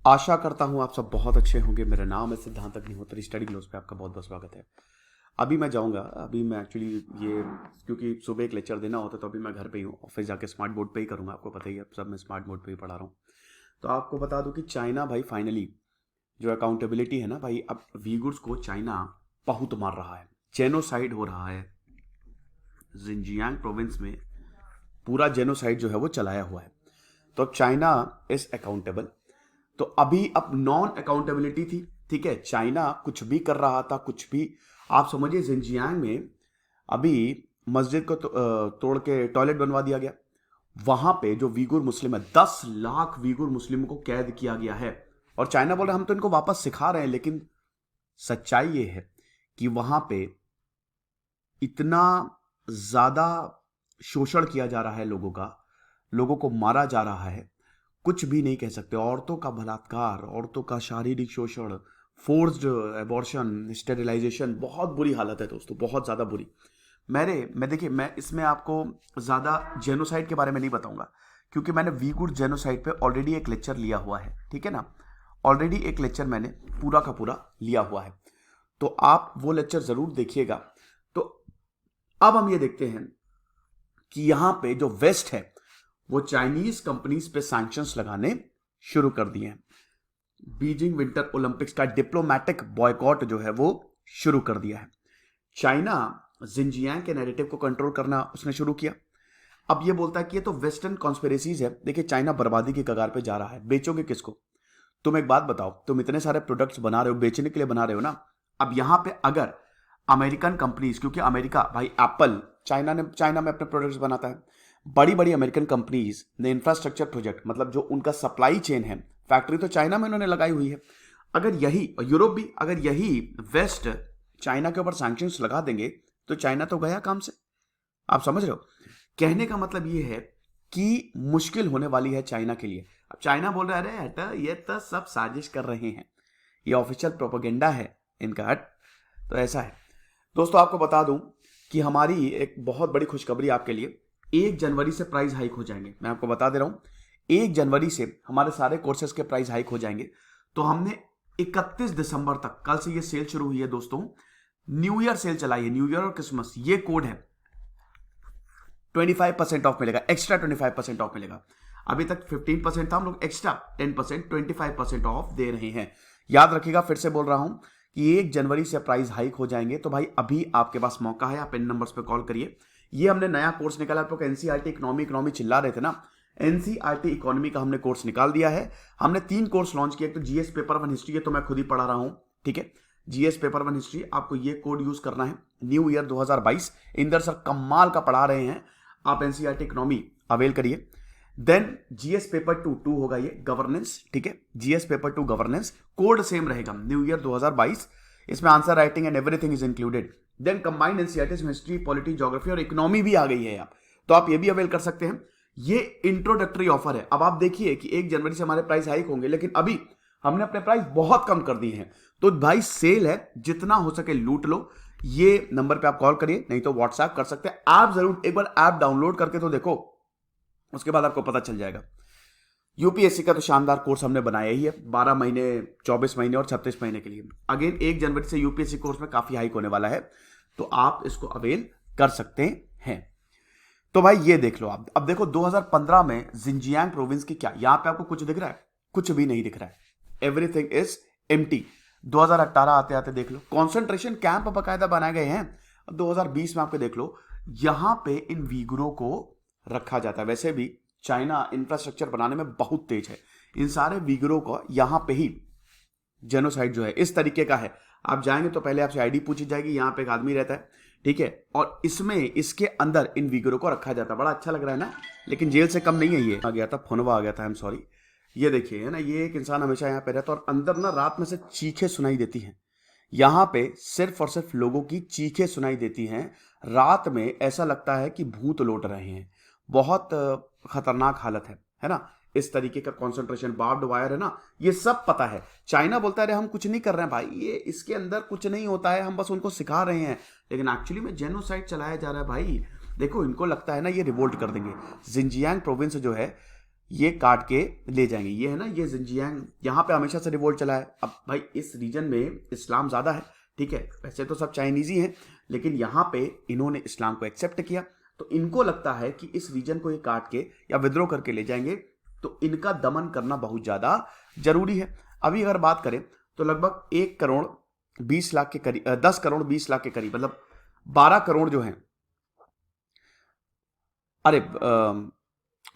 आशा करता हूँ आप सब बहुत अच्छे होंगे। मेरा नाम है सिद्धांत अग्निहोत्री। स्टडी ग्लोस पे आपका बहुत बहुत स्वागत है। अभी मैं जाऊँगा, अभी मैं एक्चुअली ये क्योंकि सुबह एक लेक्चर देना होता है तो अभी मैं घर पे ही हूँ। ऑफिस जाके स्मार्ट बोर्ड पे ही करूँगा, आपको पता ही है, सब मैं स्मार्ट बोर्ड पे ही पढ़ा रहा हूँ। तो आपको बता दूँ कि चाइना भाई फाइनली जो अकाउंटेबिलिटी है ना भाई, अब वीगुर्स को चाइना बहुत मार रहा है, जेनोसाइड हो रहा है। जिंजियांग प्रोविंस में पूरा जेनोसाइड जो है वो चलाया हुआ है। तो अब चाइना इज अकाउंटेबल। तो अभी अब नॉन अकाउंटेबिलिटी थी, ठीक है, चाइना कुछ भी कर रहा था, कुछ भी। आप समझिए जिंजियांग में अभी मस्जिद को तोड़ के टॉयलेट बनवा दिया गया। वहां पे जो वीगुर मुस्लिम है, 10 लाख वीगुर मुस्लिमों को कैद किया गया है। और चाइना बोल रहा है हम तो इनको वापस सिखा रहे हैं, लेकिन सच्चाई ये है कि वहां पे इतना ज्यादा शोषण किया जा रहा है लोगों का, लोगों को मारा जा रहा है, कुछ भी नहीं कह सकते। औरतों का बलात्कार, औरतों का शारीरिक शोषण, फोर्स्ड एबॉर्शन, स्टेरिलाइजेशन, बहुत बुरी हालत है दोस्तों, बहुत ज़्यादा बुरी। मैं देखिए, मैं इसमें आपको ज़्यादा जेनोसाइड के बारे में नहीं बताऊंगा, क्योंकि मैंने वीगुर जेनोसाइड पे ऑलरेडी एक लेक्चर लिया हुआ है, ठीक है ना। ऑलरेडी एक लेक्चर मैंने पूरा का पूरा लिया हुआ है, तो आप वो लेक्चर ज़रूर देखिएगा। तो अब हम ये देखते हैं कि यहां पे जो वेस्ट है वो चाइनीज कंपनीज पे सैंक्शंस लगाने शुरू कर दिए हैं। बीजिंग विंटर ओलंपिक्स का डिप्लोमेटिक बॉयकॉट जो है वो शुरू कर दिया है। चाइना जिंजियांग के नैरेटिव को कंट्रोल करना उसने शुरू किया। अब ये बोलता है कि ये तो वेस्टर्न कॉन्स्पिरेसीज है। देखिए, चाइना बर्बादी की कगार पे जा रहा है, बेचोगे किसको? तुम एक बात बताओ, तुम इतने सारे प्रोडक्ट्स बना रहे हो, बेचने के लिए बना रहे हो ना। अब यहां पे अगर अमेरिकन कंपनीज, क्योंकि अमेरिका भाई एप्पल चाइना में अपने प्रोडक्ट्स बनाता है, बड़ी बड़ी अमेरिकन कंपनीज ने इंफ्रास्ट्रक्चर प्रोजेक्ट, मतलब जो उनका सप्लाई चेन है, फैक्ट्री तो चाइना में उन्होंने लगाई हुई है। अगर यही, और यूरोप भी, अगर यही वेस्ट चाइना के ऊपर सैंक्शंस लगा देंगे तो चाइना तो गया काम से। आप समझ रहे हो? कहने का मतलब ये है कि मुश्किल होने वाली है चाइना के लिए। अब चाइना बोल रहा है अरे हट, ये तो सब साजिश कर रहे हैं, ये ऑफिशियल प्रोपेगेंडा है इनका, हट। तो ऐसा है दोस्तों। आपको बता दूं कि हमारी एक बहुत बड़ी खुशखबरी आपके लिए, 1 जनवरी से प्राइस हाइक हो जाएंगे। मैं आपको बता दे रहा हूं, 1 जनवरी से हमारे सारे कोर्सेज के प्राइस हाइक हो जाएंगे। तो हमने 31 दिसंबर तक, कल से ये सेल शुरू हुई है दोस्तों, न्यू ईयर सेल चलाई है, न्यू ईयर और क्रिसमस। ये कोड है, 25% ऑफ मिलेगा, एक्स्ट्रा 25% ऑफ मिलेगा। अभी तक 15% था, हम लोग एक्स्ट्रा 10%, 25% ऑफ दे रहे हैं। याद रखिएगा, फिर से बोल रहा हूं कि 1 जनवरी से प्राइस हाइक हो जाएंगे। तो भाई अभी आपके पास मौका है, आप इन नंबर्स पे कॉल करिए। ये हमने नया कोर्स निकाला, आप लोग एनसीईआरटी इकोनॉमी चिल्ला रहे थे ना, एनसीईआरटी इकोनॉमी का हमने कोर्स निकाल दिया है। हमने 3 कोर्स लॉन्च किया। तो जीएस पेपर 1 हिस्ट्री, तो मैं खुद ही पढ़ा रहा हूं, ठीक है। जीएस पेपर 1 हिस्ट्री, आपको ये कोड यूज करना है, न्यू ईयर 2022। इंदर सर कमाल का पढ़ा रहे हैं, आप एनसीईआरटी इकोनॉमी अवेल करिए। देन जीएस पेपर 2 होगा ये गवर्नेंस, ठीक है। GS paper 2 governance, code same रहेगा, न्यू ईयर 2022। इसमें answer writing and everything is included. Then combined NCERT history, polity, geography और इकोनॉमी भी आ गई है आप, तो आप ये भी अवेल कर सकते हैं। ये इंट्रोडक्टरी ऑफर है। अब आप देखिए कि 1 जनवरी से हमारे प्राइस हाइक होंगे, लेकिन अभी हमने अपने प्राइस बहुत कम कर दिए हैं। तो भाई सेल है, जितना हो सके लूट लो। ये नंबर पे आप कॉल करिए, नहीं तो व्हाट्सएप कर सकते हैं। आप जरूर एक बार ऐप डाउनलोड करके तो देखो, उसके बाद आपको पता चल जाएगा। यूपीएससी का तो शानदार कोर्स हमने बनाया ही है, 12 महीने, 24 महीने और 36 महीने के लिए। अगेन 1 जनवरी से यूपीएससी कोर्स में काफी हाइक होने वाला है, तो आप इसको अवेल कर सकते हैं। तो भाई ये देख लो आप। अब देखो 2015 में जिंजियांग प्रोविंस की क्या, यहां पे आपको कुछ दिख रहा है? कुछ भी नहीं दिख रहा है, एवरीथिंग इज एम्प्टी। 2018 आते आते देख लो, कॉन्सेंट्रेशन कैंप बकायदा बनाए गए हैं। 2020 में आपको देख लो, यहां पे इन वीगुरों को रखा जाता है। वैसे भी चाइना इंफ्रास्ट्रक्चर बनाने में बहुत तेज है। इन सारे वीगुरों को यहां पे ही जेनोसाइड जो है इस तरीके का है। आप जाएंगे तो पहले आपसे आईडी पूछी जाएगी, यहां पे एक आदमी रहता है, ठीक है, और इसमें इसके अंदर इन वीगरों को रखा जाता है। बड़ा अच्छा लग रहा है ना, लेकिन जेल से कम नहीं है। ये आ गया था, फोनवा आ गया था, आई एम सॉरी। ये देखिए है ना, ये एक इंसान हमेशा यहाँ पे रहता है और अंदर ना रात में से चीखें सुनाई देती हैं। यहाँ पे सिर्फ और सिर्फ लोगों की चीखें सुनाई देती हैं। रात में ऐसा लगता है कि भूत लौट रहे हैं। बहुत खतरनाक हालत है ना। इस तरीके का कंसंट्रेशन, बार्ब्ड वायर है ना, ये सब पता है। चाइना बोलता है अरे हम कुछ नहीं कर रहे हैं भाई, ये इसके अंदर कुछ नहीं होता है, हम बस उनको सिखा रहे हैं, लेकिन एक्चुअली में जेनोसाइड चलाया जा रहा है भाई। देखो, इनको लगता है ना ये रिवोल्ट कर देंगे। जिंजियांग प्रोविंस जो है, ये काट के ले जाएंगे। ये है ना, ये जिंजियांग, यहाँ पे हमेशा से रिवोल्ट चला है। अब भाई इस रीजन में इस्लाम ज़्यादा है, ठीक है, वैसे तो सब चाइनीज ही हैं, लेकिन यहाँ पे इन्होंने इस्लाम को एक्सेप्ट किया, तो इनको लगता है कि इस रीजन को ये काट के या विद्रोह करके ले जाएंगे, तो इनका दमन करना बहुत ज़्यादा जरूरी है। अभी अगर बात करें तो लगभग 1 करोड़ 20 लाख के करीब, 10 करोड़ 20 लाख के करीब, मतलब 12 करोड़ जो हैं, अरे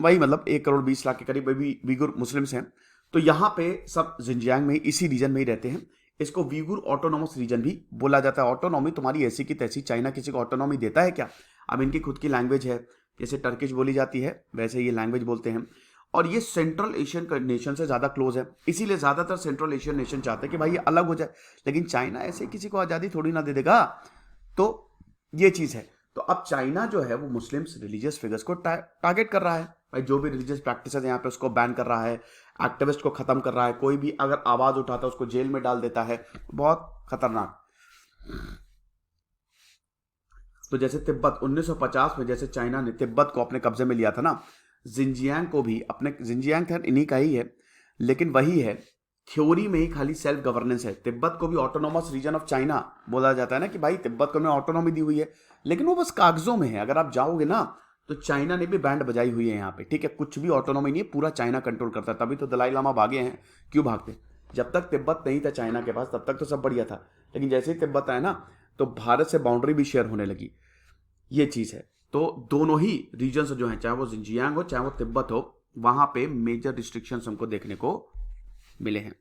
वही मतलब 1 करोड़ 20 लाख के करीब भी वीगुर मुस्लिम्स हैं। तो यहाँ पे सब जिंजियांग में ही, इसी रीजन में ही रहते हैं। इसको वीगुर ऑटोनोमस रीजन भी बोला जाता है। ऑटोनॉमी तुम्हारी ऐसी की तैसी, चाइना किसी को ऑटोनॉमी देता है क्या? अब इनकी खुद की लैंग्वेज है, जैसे टर्किश बोली जाती है वैसे ये लैंग्वेज बोलते हैं, और ये सेंट्रल एशियन नेशन से ज़्यादा क्लोज है, इसीलिए ज़्यादातर सेंट्रल एशियन नेशन चाहते हैं कि भाई ये अलग हो जाए, लेकिन चाइना ऐसे किसी को आज़ादी थोड़ी ना दे देगा। तो ये चीज़ है। तो अब चाइना जो है वो मुस्लिम्स रिलीजियस फिगर्स को टारगेट कर रहा है भाई, जो भी रिलीजियस प्रैक्टिस है यहाँ पे उसको बैन कर रहा है, एक्टिविस्ट को खत्म कर रहा है, कोई भी अगर आवाज उठाता है उसको जेल में डाल देता है, बहुत खतरनाक। तो जैसे तिब्बत 1950 में जैसे चाइना ने तिब्बत को अपने कब्जे में लिया था ना, जिंजियांग को भी अपने, जिंजियांग खैर इन्हीं का ही है, लेकिन वही है, थ्योरी में ही खाली सेल्फ गवर्नेंस है। तिब्बत को भी ऑटोनोमस रीजन ऑफ चाइना बोला जाता है ना, कि भाई तिब्बत को हमें ऑटोनॉमी दी हुई है, लेकिन वो बस कागजों में है। अगर आप जाओगे ना तो चाइना ने भी बैंड बजाई हुई है यहाँ पे, ठीक है, कुछ भी ऑटोनॉमी नहीं है, पूरा चाइना कंट्रोल करता है। तभी तो दलाई लामा भागे हैं। क्यों भागते? जब तक तिब्बत नहीं था चाइना के पास तब तक तो सब बढ़िया था, लेकिन जैसे ही तिब्बत आया ना तो भारत से बाउंड्री भी शेयर होने लगी। ये चीज है। तो दोनों ही रीजन्स जो हैं, चाहे वो जिंजियांग हो चाहे वो तिब्बत हो, वहां पे मेजर रिस्ट्रिक्शंस हमको देखने को मिले हैं।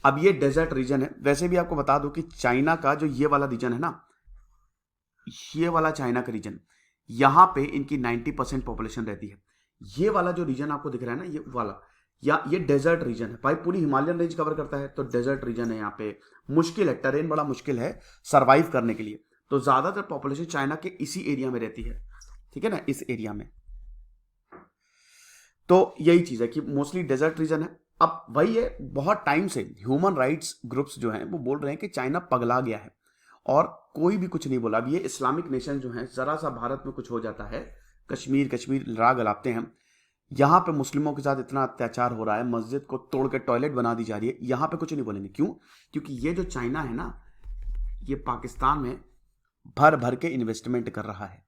अब ये डेजर्ट रीजन है। वैसे भी आपको बता दूं कि चाइना का जो ये वाला रीजन है ना, ये वाला चाइना का रीजन, यहां पे इनकी 90% पॉपुलेशन रहती है। ये वाला जो रीजन आपको दिख रहा है ना, ये वाला, या ये डेजर्ट रीजन है भाई, पूरी हिमालयन रेंज कवर करता है, तो डेजर्ट रीजन है। यहाँ पे मुश्किल है, टेरेन बड़ा मुश्किल है सर्वाइव करने के लिए। तो ज्यादातर पॉपुलेशन चाइना के इसी एरिया में रहती है, ठीक है ना, इस एरिया में। तो यही चीज है कि मोस्टली डेजर्ट रीजन है। अब वही है, बहुत टाइम से ह्यूमन राइट्स ग्रुप्स जो हैं वो बोल रहे हैं कि चाइना पगला गया है, और कोई भी कुछ नहीं बोला। अब ये इस्लामिक नेशन जो है, जरा सा भारत में कुछ हो जाता है, कश्मीर राग अलापते हैं, यहाँ पे मुस्लिमों के साथ इतना अत्याचार हो रहा है, मस्जिद को तोड़ के टॉयलेट बना दी जा रही है, यहाँ पे कुछ नहीं बोलेंगे। क्यों? क्योंकि ये जो चाइना है ना, ये पाकिस्तान में भर भर के इन्वेस्टमेंट कर रहा है।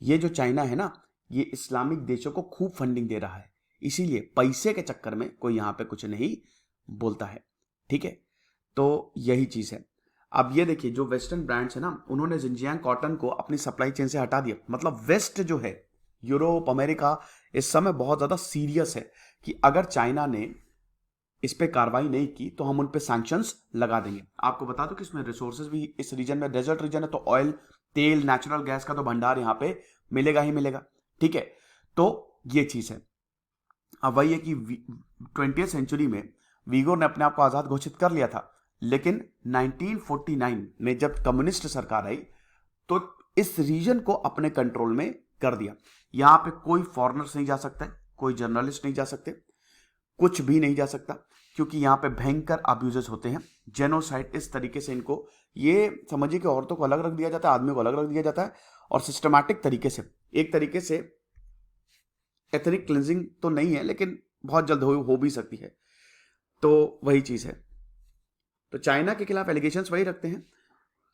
ये जो चाइना है ना, ये इस्लामिक देशों को खूब फंडिंग दे रहा है, इसीलिए पैसे के चक्कर में कोई यहाँ पे कुछ नहीं बोलता है, ठीक है। तो यही चीज है। अब ये देखिए, जो वेस्टर्न ब्रांड्स है ना, उन्होंने जिंजियांग कॉटन को अपनी सप्लाई चेन से हटा दिया। मतलब वेस्ट जो है, यूरोप, अमेरिका, इस समय बहुत ज्यादा सीरियस है कि अगर चाइना ने इस पे कार्रवाई नहीं की तो हम उन पे सैंक्शंस लगा देंगे। आपको बता दो कि इसमें रिसोर्सेज भी, इस रीजन में डेजर्ट रीजन है, तो ऑयल, तेल, नेचुरल गैस का तो भंडार यहाँ पे मिलेगा ही मिलेगा, ठीक है। तो ये चीज है। अब वही है कि 20वीं सेंचुरी में वीगोर ने अपने आप को आजाद घोषित कर लिया था, लेकिन 1949 में जब कम्युनिस्ट सरकार आई तो इस रीजन को अपने कंट्रोल में कर दिया। यहां पे कोई फॉरेनर्स नहीं जा सकता है, कोई जर्नलिस्ट नहीं जा सकते, कुछ भी नहीं जा सकता, क्योंकि यहाँ पे भयंकर अब्यूजेस होते हैं, जेनोसाइड। इस तरीके से इनको, ये समझिए कि औरतों को अलग रख दिया जाता है, आदमी को अलग रख दिया जाता है, और सिस्टमैटिक तरीके से, एक तरीके से एथनिक क्लिंजिंग तो नहीं है, लेकिन बहुत जल्द हो भी सकती है। तो वही चीज है। तो चाइना के खिलाफ एलिगेशंस वही रखते हैं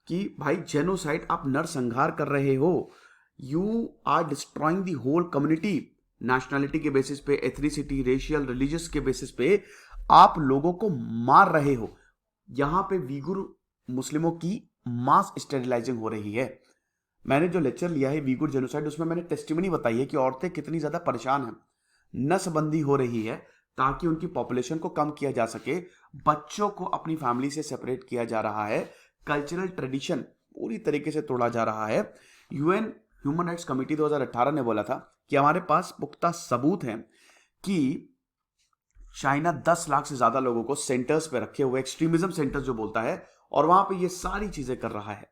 कि भाई जेनोसाइड, आप नरसंहार कर रहे हो, you are destroying the whole community, nationality के बेसिस पे, एथनिसिटी, रेशियल, रिलीजियस के बेसिस पे आप लोगों को मार रहे हो। यहां पे वीगुर मुस्लिमों की मास स्टेरिलाइजिंग हो रही है। मैंने जो लेक्चर लिया है वीगुर जेनोसाइड, उसमें मैंने टेस्टिमनी बताई है कि औरतें कितनी ज्यादा परेशान हैं, नसबंदी हो रही है ताकि उनकी पॉपुलेशन को कम किया जा सके, बच्चों को अपनी फैमिली से सेपरेट किया जा रहा है, कल्चरल ट्रेडिशन पूरी तरीके से तोड़ा जा रहा है। यूएन ह्यूमन राइट्स कमेटी 2018 ने बोला था कि हमारे पास पुख्ता सबूत हैं कि चाइना 10 लाख से ज्यादा लोगों को सेंटर्स पे रखे हुए, एक्सट्रीमिज्म सेंटर्स जो बोलता है, और वहां पे ये सारी चीजें कर रहा है।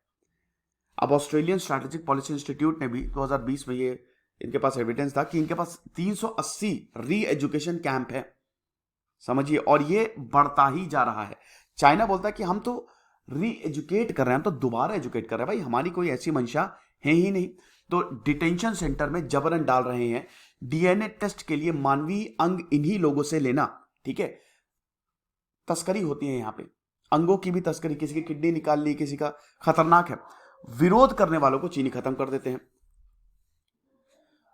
अब ऑस्ट्रेलियन स्ट्रैटेजिक पॉलिसी इंस्टीट्यूट ने भी 2020 में, ये इनके पास एविडेंस था कि इनके पास 380 री एजुकेशन कैंप है, समझिए, और ये बढ़ता ही जा रहा है। चाइना बोलता है कि हम तो री एजुकेट कर रहे हैं, हम तो दोबारा एजुकेट कर रहे हैं। भाई हमारी कोई ऐसी मंशा है ही नहीं। तो डिटेंशन सेंटर में जबरन डाल रहे हैं। डीएनए टेस्ट के लिए मानवीय अंग इन्हीं लोगों से लेना, ठीक है। तस्करी होती है यहां पे, अंगों की भी तस्करी, किसी की किडनी निकाल ली, किसी का, खतरनाक है। विरोध करने वालों को चीनी खत्म कर देते हैं।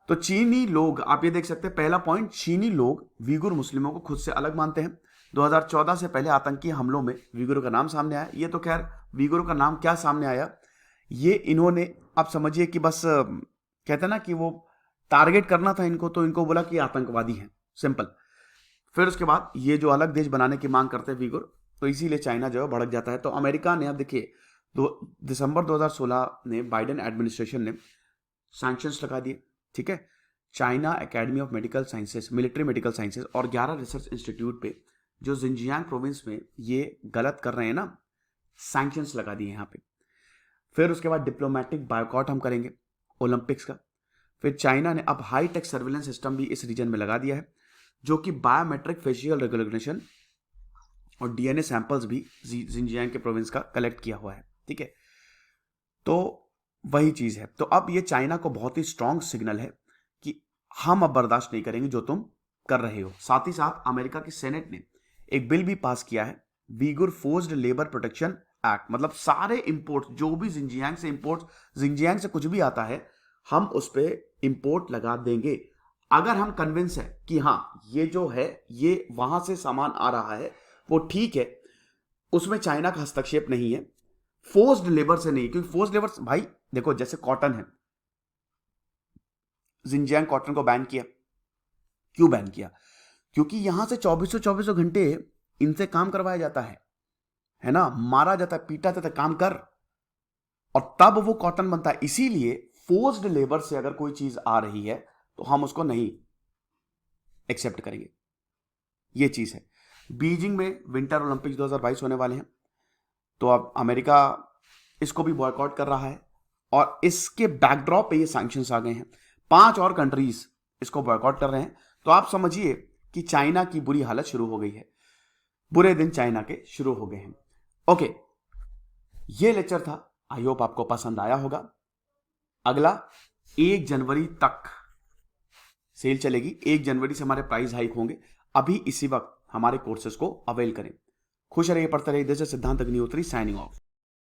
तो चीनी लोग, आप ये देख सकते हैं, पहला पॉइंट, चीनी लोग वीगुर मुस्लिमों को खुद से अलग मानते हैं। 2014 से पहले आतंकी हमलों में वीगुरों का नाम सामने आया। ये तो खैर वीगुरों का नाम क्या सामने आया, ये इन्होंने, आप समझिए कि बस कहते हैं ना कि वो टारगेट करना था इनको, तो इनको बोला कि आतंकवादी हैं, सिंपल। फिर उसके बाद ये जो अलग देश बनाने की मांग करते हैं वीगुर, तो इसीलिए चाइना जो है भड़क जाता है। तो अमेरिका ने, अब देखिए, दिसंबर 2016 ने बाइडेन एडमिनिस्ट्रेशन ने सैंक्शंस लगा दिए, ठीक है। China academy of medical sciences, military medical sciences और 11 रिसर्च इंस्टीट्यूट पे जो जिंजियांग प्रोविंस में ये गलत कर रहे हैं ना, सैंक्शंस लगा दिए यहाँ पे। फिर उसके बाद डिप्लोमेटिक बायकॉट हम करेंगे ओलंपिक्स का। फिर चाइना ने अब हाई टेक सर्विलेंस सिस्टम भी इस रीजन में लगा दिया है, जो कि बायोमेट्रिक फेशियल रिकॉग्निशन और डीएनए सैंपल्स भी जिंजियांग के प्रोविंस का कलेक्ट किया हुआ है, ठीक है। तो वही चीज है। तो अब ये चाइना को बहुत ही स्ट्रांग सिग्नल है कि हम अब बर्दाश्त नहीं करेंगे जो तुम कर रहे हो। साथ ही साथ अमेरिका की सेनेट ने एक बिल भी पास किया है, वीगुर फोर्स्ड लेबर प्रोटेक्शन एक्ट। मतलब सारे इंपोर्ट, जो भी जिंजियांग से इंपोर्ट, जिंजियांग से कुछ भी आता है, हम उस पर इंपोर्ट लगा देंगे अगर हम कन्विंस है कि हाँ ये जो है ये वहां से सामान आ रहा है वो ठीक है, उसमें चाइना का हस्तक्षेप नहीं है, फोर्स्ड लेबर से नहीं। क्योंकि फोर्स्ड लेबर, भाई देखो, जैसे कॉटन है, जिंजियांग कॉटन को बैन किया। क्यों बैन किया? क्योंकि यहां से 2400 घंटे इनसे काम करवाया जाता है ना, मारा जाता है, पीटा जाता है, काम कर, और तब वो कॉटन बनता है। इसीलिए फोर्स्ड लेबर से अगर कोई चीज आ रही है तो हम उसको नहीं एक्सेप्ट करेंगे। ये चीज है। बीजिंग में विंटर ओलंपिक्स 2022 होने वाले हैं, तो अब अमेरिका इसको भी बॉयकॉट कर रहा है, और इसके बैकड्रॉप पे ये सैंक्शंस आ गए हैं। 5 और कंट्रीज इसको बॉयकॉट कर रहे हैं। तो आप समझिए कि चाइना की बुरी हालत शुरू हो गई है, बुरे दिन चाइना के शुरू हो गए हैं। ओके, ये लेक्चर था, आई होप आपको पसंद आया होगा। अगला 1 जनवरी तक सेल चलेगी, 1 जनवरी से हमारे प्राइस हाइक होंगे। अभी इसी वक्त हमारे कोर्सेज को अवेल करें। खुश रहिए, पढ़ते रहिए। दिस इज सिद्धांत अग्निहोत्री साइनिंग ऑफ।